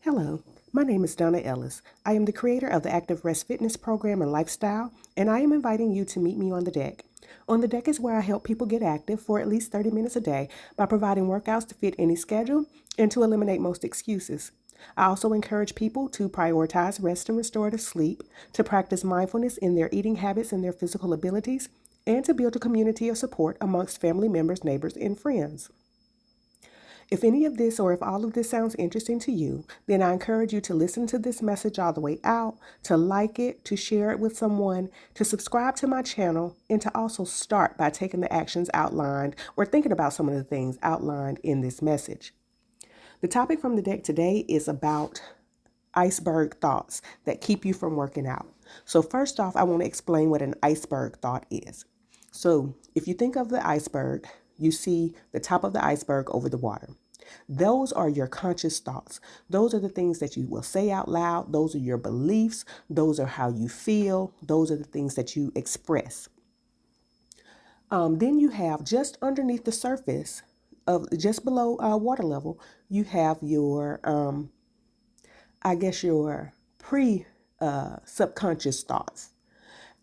Hello, my name is Donna Ellis. I am the creator of the Active Rest Fitness Program and Lifestyle, and I am inviting you to meet me on the deck. On the deck is where I help people get active for at least 30 minutes a day by providing workouts to fit any schedule and to eliminate most excuses. I also encourage people to prioritize rest and restorative sleep, to practice mindfulness in their eating habits and their physical abilities, and to build a community of support amongst family members, neighbors, and friends. If any of this or if all of this sounds interesting to you, then I encourage you to listen to this message all the way out, to like it, to share it with someone, to subscribe to my channel, and to also start by taking the actions outlined or thinking about some of the things outlined in this message. The topic from the deck today is about iceberg thoughts that keep you from working out. So first off, I want to explain what an iceberg thought is. So if you think of the iceberg, you see the top of the iceberg over the water. Those are your conscious thoughts. Those are the things that you will say out loud. Those are your beliefs. Those are how you feel. Those are the things that you express. Then you have just underneath the surface of just below water level, you have your, your subconscious thoughts.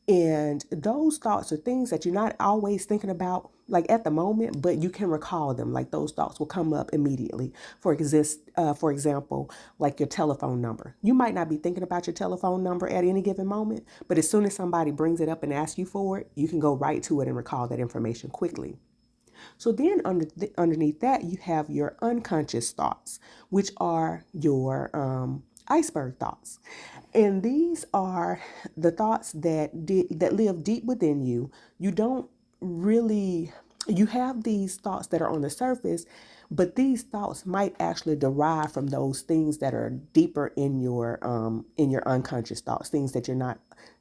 And those thoughts are things that you're not always thinking about, like at the moment, but you can recall them. Like those thoughts will come up immediately. For example, like your telephone number. You might not be thinking about your telephone number at any given moment, but as soon as somebody brings it up and asks you for it, you can go right to it and recall that information quickly. So then underneath that, you have your unconscious thoughts, which are your iceberg thoughts. And these are the thoughts that live deep within you. You don't really, you have these thoughts that are on the surface, but these thoughts might actually derive from those things that are deeper in your unconscious thoughts, things that you're not,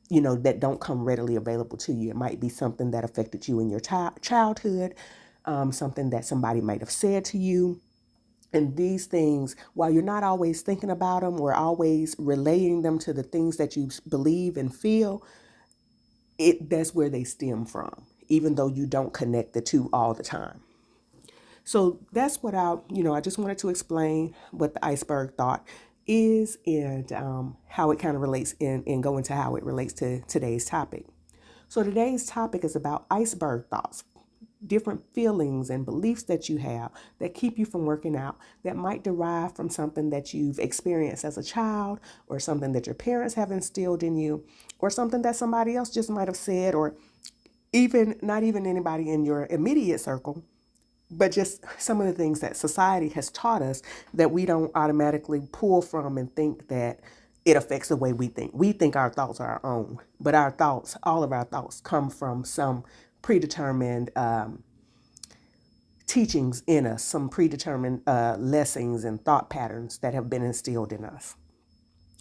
that don't come readily available to you. It might be something that affected you in your childhood, something that somebody might have said to you. And these things, while you're not always thinking about them or always relaying them to the things that you believe and feel, that's where they stem from, even though you don't connect the two all the time. So that's what I just wanted to explain what the iceberg thought is and how it kind of relates and go into how it relates to today's topic. So today's topic is about iceberg thoughts, different feelings and beliefs that you have that keep you from working out, that might derive from something that you've experienced as a child or something that your parents have instilled in you or something that somebody else just might have said, or even not even anybody in your immediate circle, but just some of the things that society has taught us that we don't automatically pull from and think that it affects the way we think. We think our thoughts are our own, but our thoughts, all of our thoughts, come from some predetermined teachings in us, some predetermined lessons and thought patterns that have been instilled in us.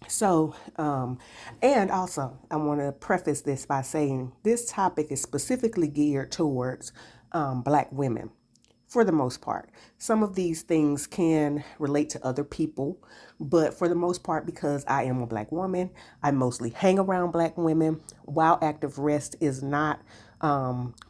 So, and also, I want to preface this by saying this topic is specifically geared towards Black women. For the most part, some of these things can relate to other people, but for the most part, because I am a Black woman, I mostly hang around Black women. While active rest is not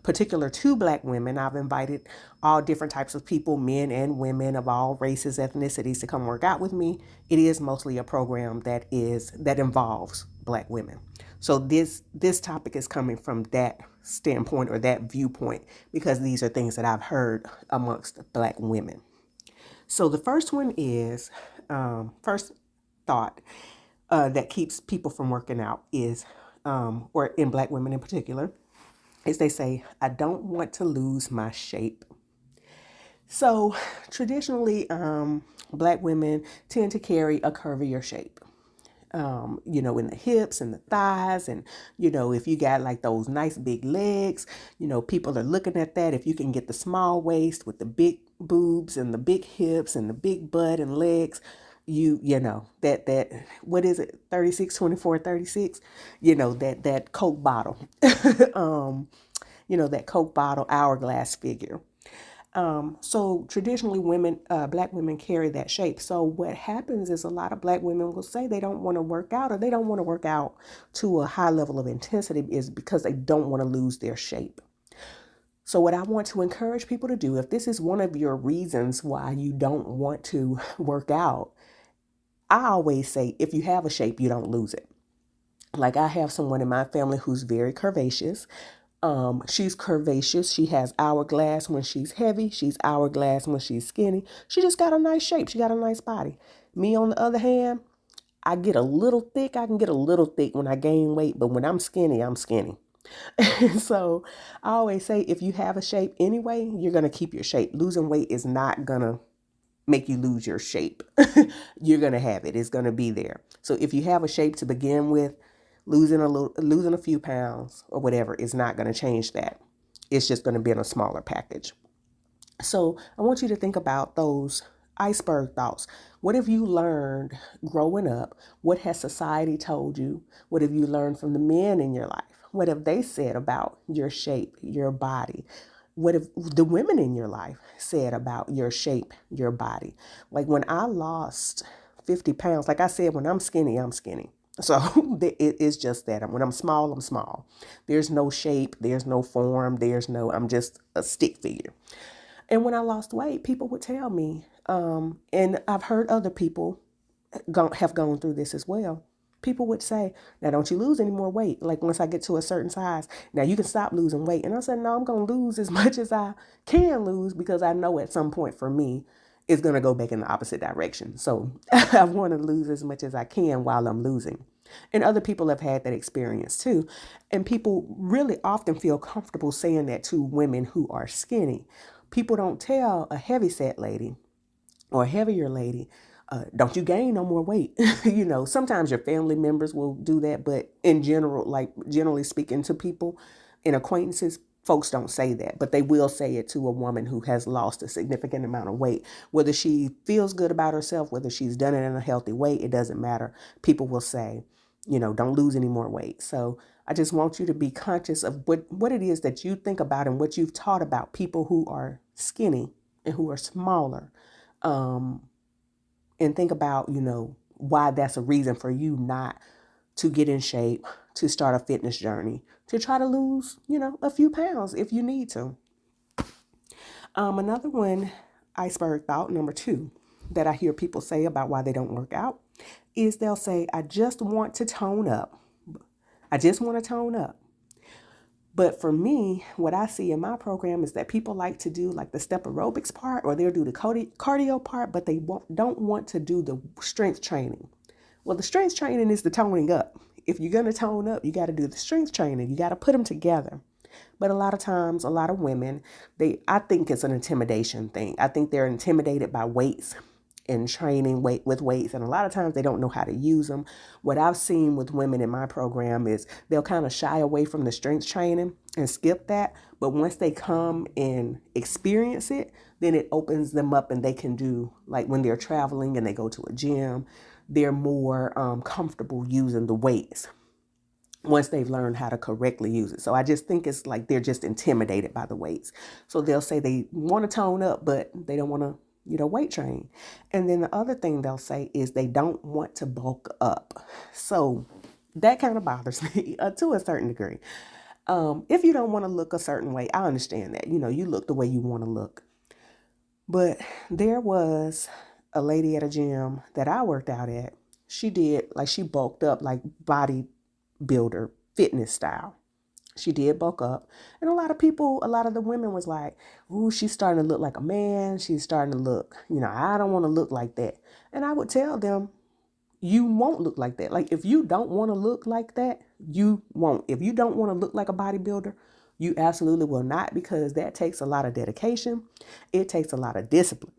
particular to Black women, I've invited all different types of people, men and women of all races, ethnicities, to come work out with me. It is mostly a program that involves Black women. So this topic is coming from that standpoint or that viewpoint because these are things that I've heard amongst Black women. So the first one is, first thought that keeps people from working out is, or in Black women in particular, is they say, I don't want to lose my shape. So traditionally, Black women tend to carry a curvier shape. In the hips and the thighs. And, if you got like those nice big legs, people are looking at that. If you can get the small waist with the big boobs and the big hips and the big butt and legs, that what is it, 36, 24, 36, that Coke bottle, that Coke bottle hourglass figure. So traditionally Black women carry that shape. So what happens is a lot of Black women will say they don't want to work out, or they don't want to work out to a high level of intensity is because they don't want to lose their shape. So what I want to encourage people to do, if this is one of your reasons why you don't want to work out, I always say, if you have a shape, you don't lose it. Like I have someone in my family who's very curvaceous. She's curvaceous. She has hourglass when she's heavy. She's hourglass when she's skinny. She just got a nice shape. She got a nice body. Me, on the other hand, I get a little thick. I can get a little thick when I gain weight, but when I'm skinny, I'm skinny. So I always say, if you have a shape anyway, you're going to keep your shape. Losing weight is not going to make you lose your shape. You're going to have it. It's going to be there. So if you have a shape to begin with, losing a few pounds or whatever is not going to change that. It's just going to be in a smaller package. So I want you to think about those iceberg thoughts. What have you learned growing up? What has society told you? What have you learned from the men in your life? What have they said about your shape, your body? What have the women in your life said about your shape, your body? Like when I lost 50 pounds, like I said, when I'm skinny, I'm skinny. So it is just that. When I'm small, I'm small. There's no shape, there's no form, I'm just a stick figure. And when I lost weight, people would tell me, and I've heard other people have gone through this as well. People would say, now don't you lose any more weight. Like once I get to a certain size, now you can stop losing weight. And I said, no, I'm going to lose as much as I can lose, because I know at some point for me, it's going to go back in the opposite direction. So I want to lose as much as I can while I'm losing. And other people have had that experience too. And people really often feel comfortable saying that to women who are skinny. People don't tell a heavyset lady or a heavier lady, don't you gain no more weight. Sometimes your family members will do that, but in general, like generally speaking to people and acquaintances, folks don't say that, but they will say it to a woman who has lost a significant amount of weight. Whether she feels good about herself, whether she's done it in a healthy way, it doesn't matter. People will say, don't lose any more weight. So I just want you to be conscious of what it is that you think about and what you've taught about people who are skinny and who are smaller. And think about, why that's a reason for you not to get in shape, to start a fitness journey, to try to lose, a few pounds if you need to. Another one, iceberg thought, number 2, that I hear people say about why they don't work out is they'll say, I just want to tone up. I just want to tone up. But for me, what I see in my program is that people like to do like the step aerobics part, or they'll do the cardio part, but they don't want to do the strength training. Well, the strength training is the toning up. If you're going to tone up, you got to do the strength training. You got to put them together. But a lot of times, a lot of women, I think it's an intimidation thing. I think they're intimidated by weights and training with weights. And a lot of times they don't know how to use them. What I've seen with women in my program is they'll kind of shy away from the strength training and skip that. But once they come and experience it, then it opens them up, and they can do, like when they're traveling and they go to a gym, they're more comfortable using the weights once they've learned how to correctly use it. So I just think it's like they're just intimidated by the weights. So they'll say they want to tone up, but they don't want to, weight train. And then the other thing they'll say is they don't want to bulk up. So that kind of bothers me to a certain degree. If you don't want to look a certain way, I understand that. You look the way you want to look. But there was a lady at a gym that I worked out at. She bulked up like bodybuilder fitness style. She did bulk up. And a lot of the women was like, ooh, she's starting to look like a man. She's starting to look, I don't want to look like that. And I would tell them, you won't look like that. Like if you don't want to look like that, you won't. If you don't want to look like a bodybuilder, you absolutely will not, because that takes a lot of dedication. It takes a lot of discipline.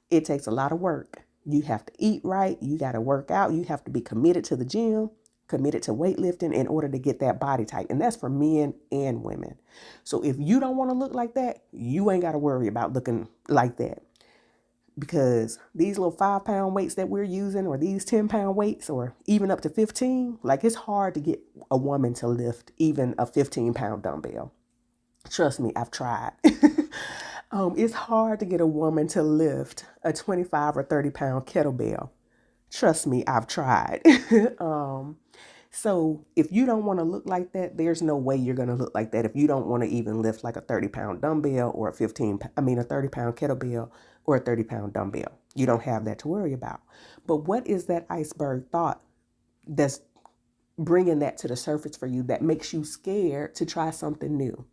It takes a lot of work. You have to eat right. You got to work out. You have to be committed to the gym, committed to weightlifting in order to get that body type. And that's for men and women. So if you don't want to look like that, you ain't got to worry about looking like that. Because these little 5-pound weights that we're using, or these 10-pound weights, or even up to 15, like it's hard to get a woman to lift even a 15-pound dumbbell. Trust me, I've tried. It's hard to get a woman to lift a 25 or 30-pound kettlebell. Trust me, I've tried. So if you don't want to look like that, there's no way you're going to look like that if you don't want to even lift like a 30-pound dumbbell or a 30-pound kettlebell or a 30-pound dumbbell. You don't have that to worry about. But what is that iceberg thought that's bringing that to the surface for you that makes you scared to try something new?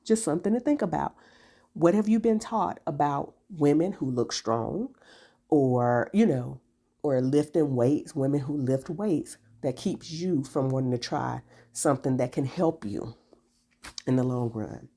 Just something to think about. What have you been taught about women who look strong, or, or lifting weights, women who lift weights, that keeps you from wanting to try something that can help you in the long run?